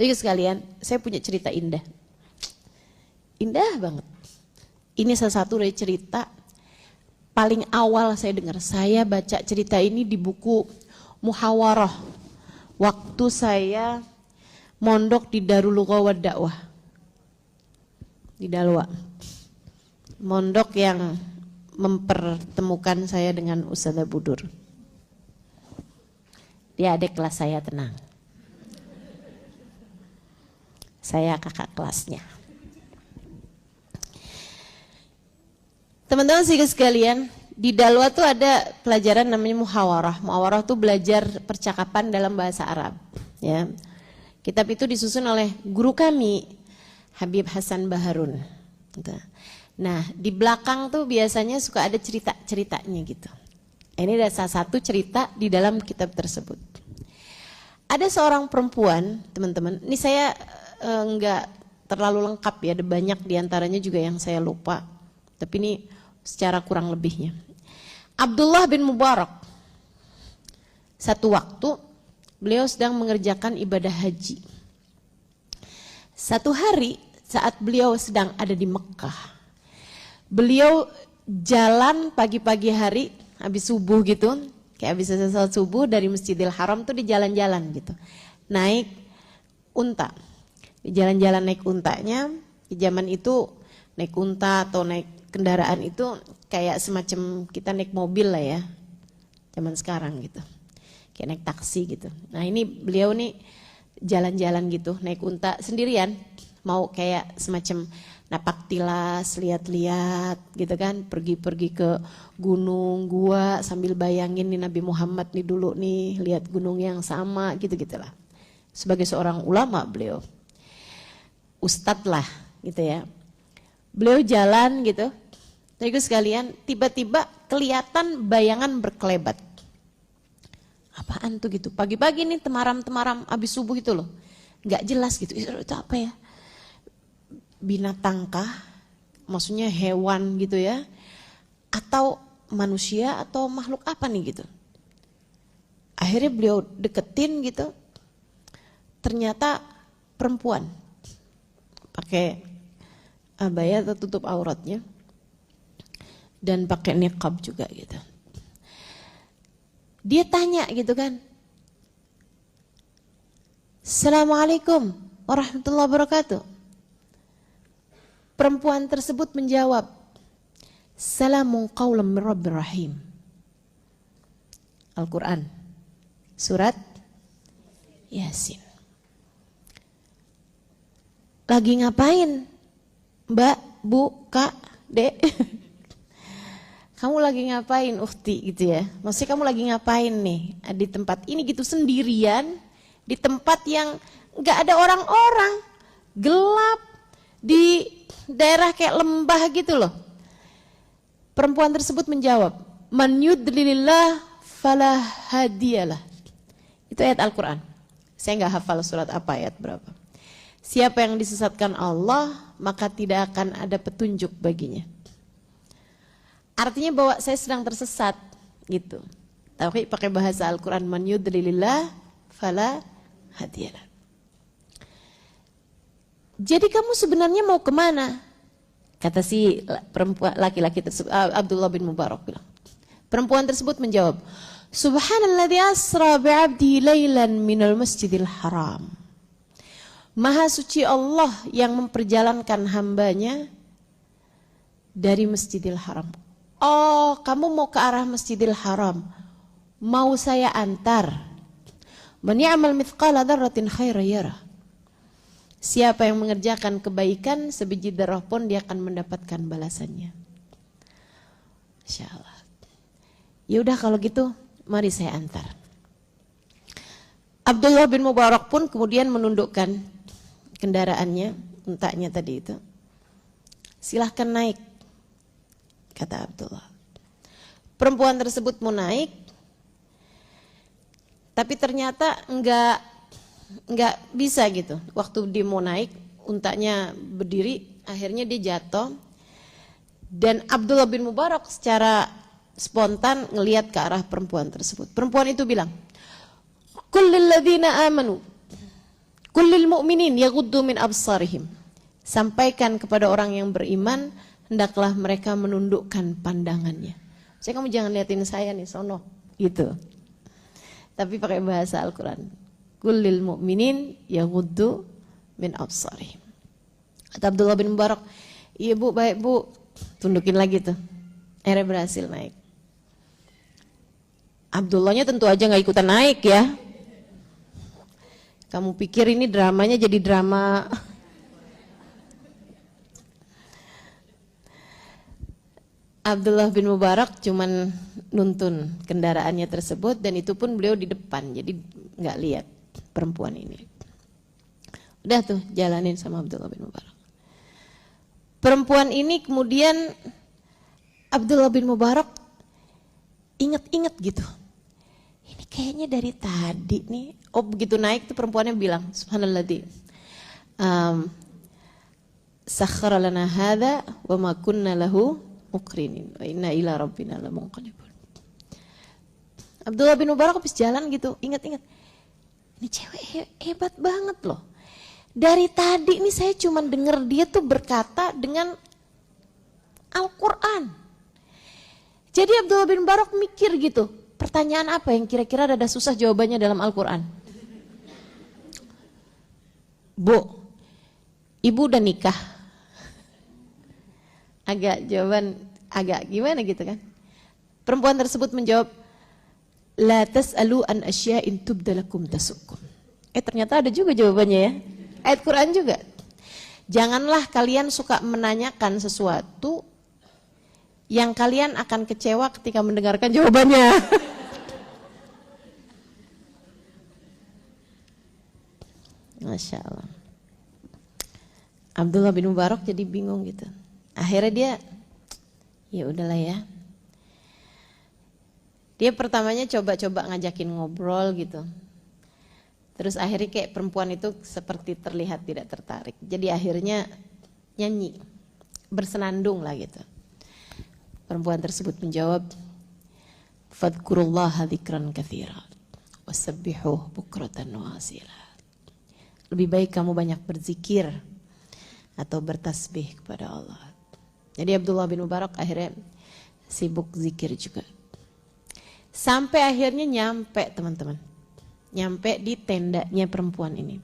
Jadi sekalian, saya punya cerita indah. Indah banget. Ini salah satu dari cerita paling awal saya dengar. Saya baca cerita ini di buku Muhawarah. Waktu saya mondok di Darul Lughah wa Dakwah. Di Dalwa. Mondok yang mempertemukan saya dengan Ustadzah Budur. Dia adik kelas saya, tenang. Saya kakak kelasnya. Teman-teman sekalian, di Dalwa tuh ada pelajaran namanya muhawarah. Muhawarah tuh belajar percakapan dalam bahasa Arab. Ya. Kitab itu disusun oleh guru kami, Habib Hasan Baharun. Nah, di belakang tuh biasanya suka ada cerita-ceritanya gitu. Ini ada salah satu cerita di dalam kitab tersebut. Ada seorang perempuan, teman-teman. Ini saya enggak terlalu lengkap ya, ada banyak diantaranya juga yang saya lupa. Tapi ini secara kurang lebihnya. Abdullah bin Mubarak, satu waktu beliau sedang mengerjakan ibadah haji. Satu hari saat beliau sedang ada di Mekah, beliau jalan pagi-pagi hari habis subuh gitu, kayak habis selesai salat subuh dari Masjidil Haram tuh di jalan-jalan gitu, naik unta, di jalan-jalan naik untanya. Di zaman itu naik unta atau naik kendaraan itu kayak semacam kita naik mobil lah ya, zaman sekarang gitu, kayak naik taksi gitu. Nah ini beliau nih jalan-jalan gitu, naik unta sendirian, mau kayak semacam napak tilas, lihat-lihat gitu kan, pergi-pergi ke gunung, gua sambil bayangin nih Nabi Muhammad nih dulu nih, lihat gunung yang sama gitu-gitulah. Sebagai seorang ulama beliau, ustadz lah gitu ya. Beliau jalan gitu, teman-teman sekalian, tiba-tiba kelihatan bayangan berkelebat. Apaan tuh gitu? Pagi-pagi nih temaram-temaram abis subuh itu loh, nggak jelas gitu. Itu apa ya? Binatangkah? Maksudnya hewan gitu ya? Atau manusia atau makhluk apa nih gitu? Akhirnya beliau deketin gitu, ternyata perempuan, pakai abaya atau tutup auratnya dan pakai niqab juga gitu. Dia tanya gitu kan, Assalamualaikum warahmatullahi wabarakatuh. Perempuan tersebut menjawab, Salamun qawlan min Rabbir Rahim. Al-Quran, surat Yasin. Lagi ngapain? Mbak, Bu, Kak, Dek, kamu lagi ngapain ukhti gitu ya, maksudnya kamu lagi ngapain nih di tempat ini gitu sendirian, di tempat yang gak ada orang-orang, gelap, di daerah kayak lembah gitu loh. Perempuan tersebut menjawab, Man yudlilillah falah hadiyalah. Itu ayat Al-Quran, saya gak hafal surat apa ayat berapa. Siapa yang disesatkan Allah, maka tidak akan ada petunjuk baginya. Artinya bahwa saya sedang tersesat gitu. Tapi pakai bahasa Al-Quran, man yudlilillah fala hadiyalah. Jadi kamu sebenarnya mau kemana? Kata si perempuan laki-laki tersebut, Abdullah bin Mubarak bilang. Perempuan tersebut menjawab, Subhanalladzi asra bi'abdihi lailan minal masjidil haram. Maha suci Allah yang memperjalankan hambanya dari Masjidil Haram. Oh, kamu mau ke arah Masjidil Haram, mau saya antar. Man ya'mal mithqala dzarratin khairan yarah. Siapa yang mengerjakan kebaikan sebiji darah pun dia akan mendapatkan balasannya. Insyaallah. Ya udah kalau gitu, mari saya antar. Abdullah bin Mubarak pun kemudian menundukkan kendaraannya, untanya tadi itu. Silahkan naik, kata Abdullah. Perempuan tersebut mau naik, tapi ternyata enggak bisa gitu. Waktu dia mau naik, untanya berdiri, akhirnya dia jatuh. Dan Abdullah bin Mubarak secara spontan ngelihat ke arah perempuan tersebut. Perempuan itu bilang, Kullil ladzina amanu Kullil mu'minin yaghuddu min absarihim. Sampaikan kepada orang yang beriman, hendaklah mereka menundukkan pandangannya. Saya kamu jangan liatin saya nih, sono, gitu. Tapi pakai bahasa Al-Quran. Kullil mu'minin yaghuddu min absarihim. Kata Abdullah bin Mubarak, iya bu, baik bu, tundukin lagi tuh. Akhirnya berhasil naik. Abdullahnya tentu aja gak ikutan naik ya. Kamu pikir ini dramanya jadi drama. Abdullah bin Mubarak cuman nuntun kendaraannya tersebut, dan itu pun beliau di depan, jadi nggak lihat perempuan ini. Udah tuh jalanin sama Abdullah bin Mubarak. Perempuan ini kemudian Abdullah bin Mubarak inget-inget gitu. Ini kayaknya dari tadi nih. Oh begitu naik tuh perempuannya bilang, subhanalladzi sakhkhara lana hadza wa ma kunna lahu mukrinin wa inna ila rabbina lamunqalibun. Abdullah bin Mubarak habis jalan gitu, ingat-ingat. Ini cewek hebat banget loh. Dari tadi ini saya cuma dengar dia tuh berkata dengan Al-Quran. Jadi Abdullah bin Mubarak mikir gitu, pertanyaan apa yang kira-kira ada susah jawabannya dalam Al-Quran? Bu, ibu udah nikah? Jawaban agak gimana gitu kan. Perempuan tersebut menjawab, la tas'alu an asya'in tubdalakum tasukum. Ternyata ada juga jawabannya ya. Ayat Quran juga. Janganlah kalian suka menanyakan sesuatu yang kalian akan kecewa ketika mendengarkan jawabannya. Masya Allah. Abdullah bin Mubarak jadi bingung gitu. Akhirnya dia, ya udahlah ya. Dia pertamanya coba-coba ngajakin ngobrol gitu. Terus akhirnya kayak perempuan itu seperti terlihat tidak tertarik. Jadi akhirnya nyanyi, bersenandung lah gitu. Perempuan tersebut menjawab, fadhkurullaha dzikran katsira wasabbihuhu bukratan wa asila. Lebih baik kamu banyak berzikir atau bertasbih kepada Allah. Jadi Abdullah bin Mubarak akhirnya sibuk zikir juga. Sampai akhirnya nyampe teman-teman. Nyampe di tendanya perempuan ini.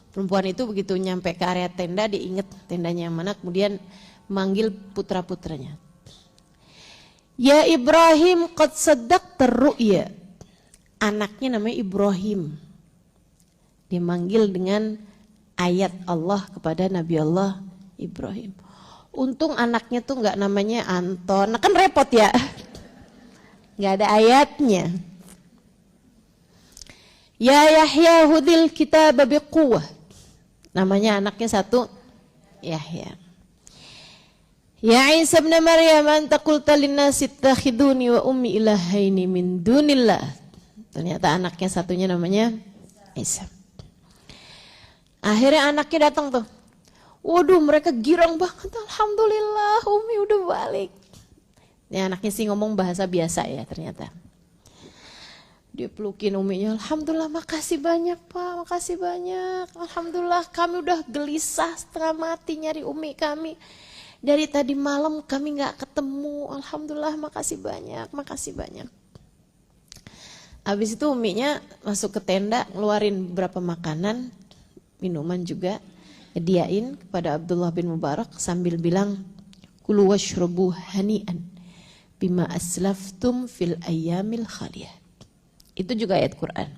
Perempuan itu begitu nyampe ke area tenda, dia ingat tendanya yang mana, kemudian manggil putra-putranya. Ya Ibrahim qad saddaqta ru'ya. Anaknya namanya Ibrahim. Dia manggil dengan ayat Allah kepada Nabi Allah Ibrahim. Untung anaknya tuh nggak namanya Anton, nah kan repot ya, nggak ada ayatnya. Ya Yahya hudil kitab biquwwah, namanya anaknya satu Yahya. Ya Isa ibn Maryam anta qulta linnasi ittakhiduni wa ummi ilahaini min dunillah. Ternyata anaknya satunya namanya Isa. Akhirnya anaknya datang tuh. Waduh, mereka girang banget. Alhamdulillah, Umi udah balik. Ini anaknya sih ngomong bahasa biasa ya ternyata. Dia pelukin Uminya. Alhamdulillah, makasih banyak Pak, makasih banyak. Alhamdulillah, kami udah gelisah setengah mati nyari Umi kami. Dari tadi malam kami gak ketemu. Alhamdulillah, makasih banyak, makasih banyak. Habis itu Uminya masuk ke tenda, ngeluarin beberapa makanan, minuman juga, hadiahin kepada Abdullah bin Mubarak sambil bilang, kulu washrabu hani'an bima aslaftum fil ayyamil khaliyah. Itu juga ayat Quran.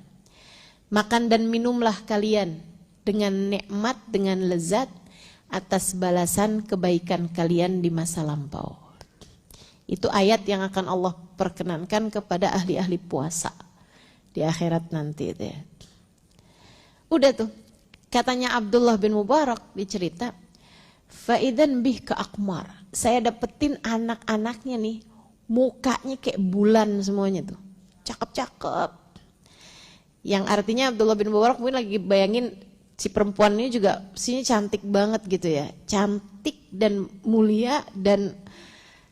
Makan dan minumlah kalian dengan nikmat, dengan lezat atas balasan kebaikan kalian di masa lampau. Itu ayat yang akan Allah perkenankan kepada ahli-ahli puasa di akhirat nanti itu ya. Udah tuh. Katanya Abdullah bin Mubarak dicerita, faidan bih ke akmar. Saya dapetin anak-anaknya nih, mukanya kayak bulan semuanya tuh, cakep-cakep. Yang artinya Abdullah bin Mubarak mungkin lagi bayangin si perempuan ini juga sini cantik banget gitu ya, cantik dan mulia dan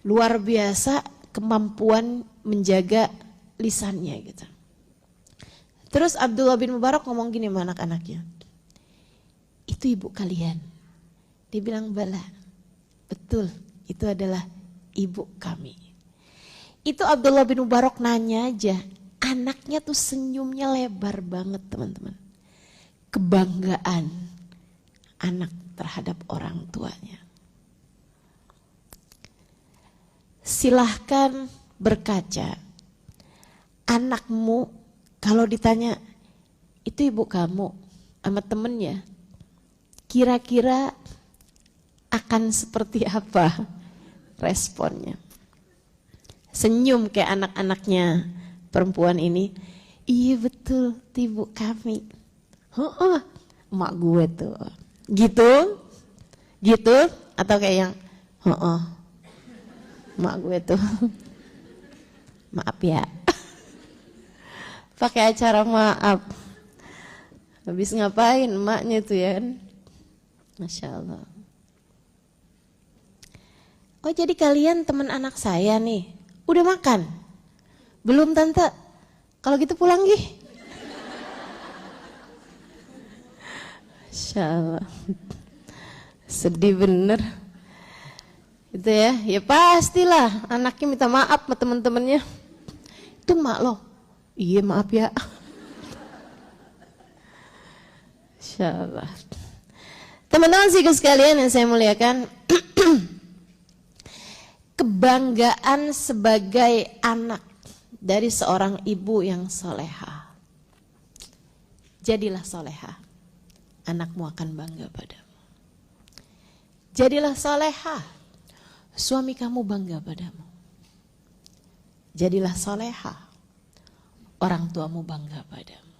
luar biasa kemampuan menjaga lisannya gitu. Terus Abdullah bin Mubarak ngomong gini sama anak-anaknya, itu ibu kalian? Dia bilang, bala, betul, itu adalah ibu kami. Itu Abdullah bin Mubarak nanya aja, anaknya tuh senyumnya lebar banget teman-teman. Kebanggaan anak terhadap orang tuanya. Silahkan berkaca, anakmu kalau ditanya, itu ibu kamu sama temennya, kira-kira akan seperti apa responnya? Senyum kayak anak-anaknya perempuan ini, iya betul, ibu kami. Emak gue tuh. Gitu? Atau kayak yang, emak gue tuh. Maaf ya. Pakai acara maaf. Habis ngapain emaknya tuh ya kan? Masya Allah. Oh jadi kalian teman anak saya nih. Udah makan? Belum tante? Kalau gitu pulang gih. Masya Allah. Sedih bener. Gitu ya pastilah anaknya minta maaf sama temen-temennya. Itu mak lo. Iya maaf ya. Masya Allah. Teman-teman sekalian yang saya muliakan. Kebanggaan sebagai anak dari seorang ibu yang soleha. Jadilah soleha, anakmu akan bangga padamu. Jadilah soleha, suami kamu bangga padamu. Jadilah soleha, orang tuamu bangga padamu.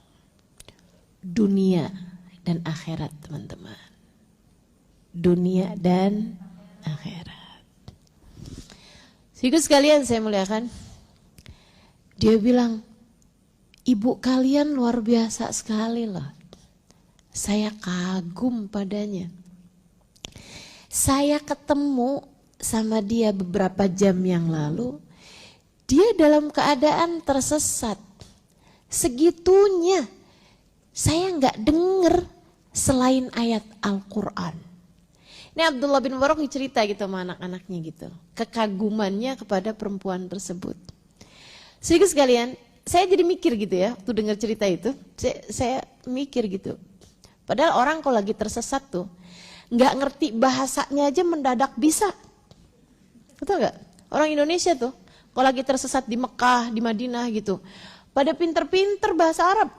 Dunia dan akhirat teman-teman. Dunia dan akhirat. Siku sekalian saya muliakan, dia bilang, ibu kalian luar biasa sekali loh. Saya kagum padanya. Saya ketemu sama dia beberapa jam yang lalu, dia dalam keadaan tersesat. Segitunya, saya nggak dengar selain ayat Al-Quran. Ini Abdullah bin Mubarak cerita gitu sama anak-anaknya gitu. Kekagumannya kepada perempuan tersebut. Sehingga sekalian, saya jadi mikir gitu ya, waktu dengar cerita itu, saya mikir gitu. Padahal orang kalau lagi tersesat tuh, nggak ngerti bahasanya aja mendadak bisa. Betul nggak? Orang Indonesia tuh, kalau lagi tersesat di Mekah, di Madinah gitu, pada pinter-pinter bahasa Arab,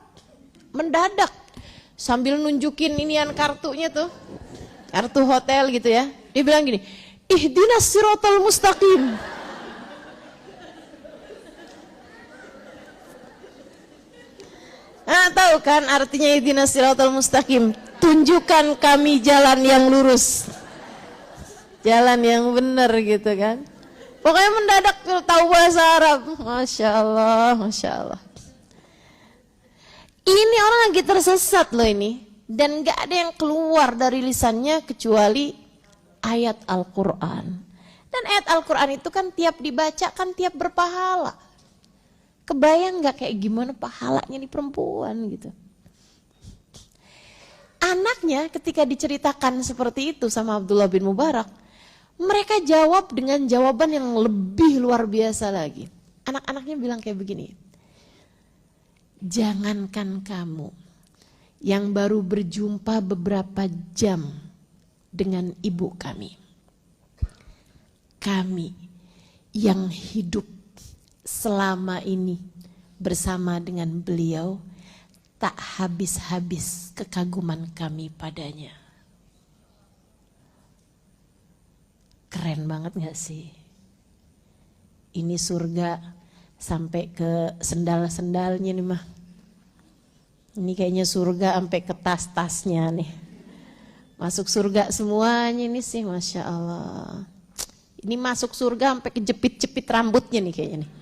mendadak. Sambil nunjukin inian kartunya tuh, kartu hotel gitu ya. Dia bilang gini, ihdinas siratal mustaqim. Nah tahu kan artinya ihdinas siratal mustaqim. Tunjukkan kami jalan yang lurus. Jalan yang benar gitu kan. Pokoknya mendadak tahu bahasa Arab. Masya Allah, Masya Allah. Ini orang lagi tersesat loh ini. Dan gak ada yang keluar dari lisannya kecuali ayat Al-Quran. Dan ayat Al-Quran itu kan tiap dibaca kan tiap berpahala. Kebayang gak kayak gimana pahalanya nih perempuan gitu. Anaknya ketika diceritakan seperti itu sama Abdullah bin Mubarak, mereka jawab dengan jawaban yang lebih luar biasa lagi. Anak-anaknya bilang kayak begini, jangankan kamu yang baru berjumpa beberapa jam dengan ibu kami. Kami yang hidup selama ini bersama dengan beliau, tak habis-habis kekaguman kami padanya. Keren banget gak sih? Ini surga sampai ke sendal-sendalnya nih mah. Ini kayaknya surga sampai ke tas-tasnya nih. Masuk surga semuanya nih sih, Masya Allah. Ini masuk surga sampai kejepit-jepit rambutnya nih kayaknya nih.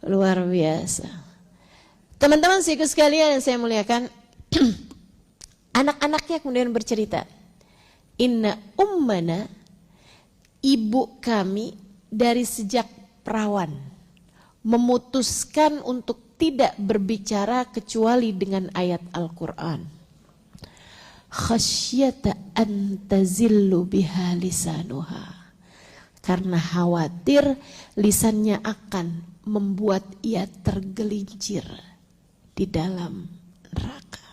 Luar biasa. Teman-teman sikut sekalian yang saya muliakan. Anak-anaknya kemudian bercerita. Inna ummana, ibu kami dari sejak perawan memutuskan untuk tidak berbicara kecuali dengan ayat Al-Quran. Khasyata an tazillu biha lisanuha. Karena khawatir lisannya akan membuat ia tergelincir di dalam neraka.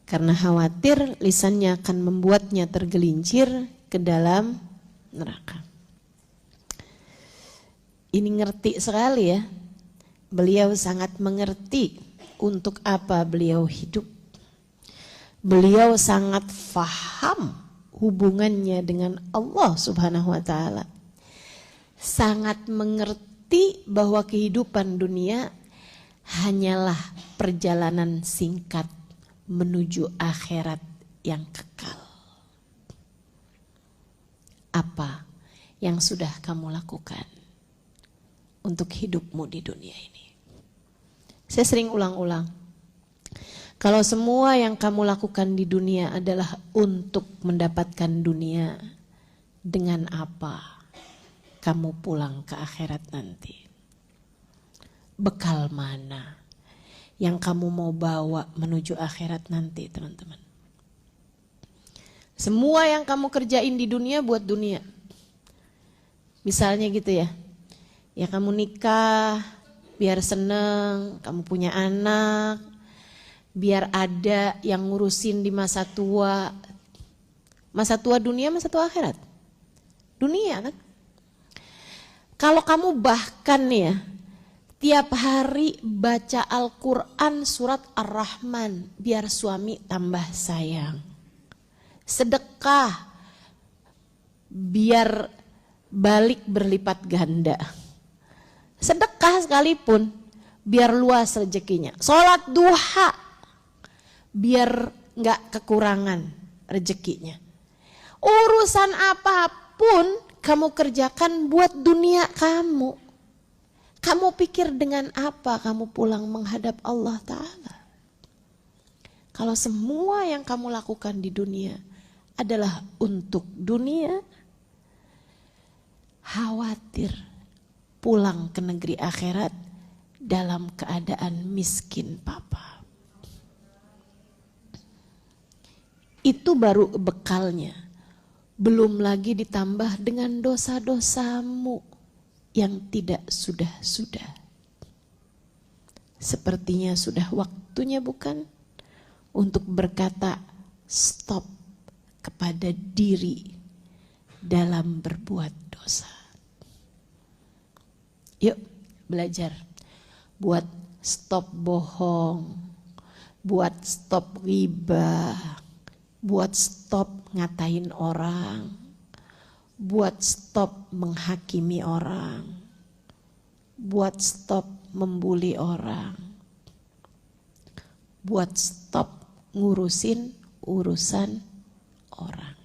Karena khawatir lisannya akan membuatnya tergelincir ke dalam neraka. Ini ngerti sekali ya. Beliau sangat mengerti untuk apa beliau hidup. Beliau sangat faham hubungannya dengan Allah Subhanahu wa taala. Sangat mengerti bahwa kehidupan dunia hanyalah perjalanan singkat menuju akhirat yang kekal. Apa yang sudah kamu lakukan untuk hidupmu di dunia ini? Saya sering ulang-ulang. Kalau semua yang kamu lakukan di dunia adalah untuk mendapatkan dunia, dengan apa kamu pulang ke akhirat nanti? Bekal mana yang kamu mau bawa menuju akhirat nanti, teman-teman? Semua yang kamu kerjain di dunia buat dunia. Misalnya gitu ya. Ya kamu nikah biar seneng, kamu punya anak, biar ada yang ngurusin di masa tua. Masa tua dunia, masa tua akhirat. Dunia kan. Kalau kamu bahkan nih ya, tiap hari baca Al-Quran surat Ar-Rahman biar suami tambah sayang. Sedekah biar balik berlipat ganda. Sedekah sekalipun biar luas rezekinya. Sholat duha biar gak kekurangan rezekinya. Urusan apapun kamu kerjakan buat dunia kamu. Kamu pikir dengan apa kamu pulang menghadap Allah Ta'ala? Kalau semua yang kamu lakukan di dunia adalah untuk dunia, khawatir pulang ke negeri akhirat dalam keadaan miskin papa. Itu baru bekalnya. Belum lagi ditambah dengan dosa-dosamu yang tidak sudah-sudah. Sepertinya sudah waktunya bukan untuk berkata stop kepada diri dalam berbuat dosa. Yuk belajar buat stop bohong, buat stop ghibah, buat stop ngatain orang, buat stop menghakimi orang, buat stop membuli orang, buat stop ngurusin urusan orang.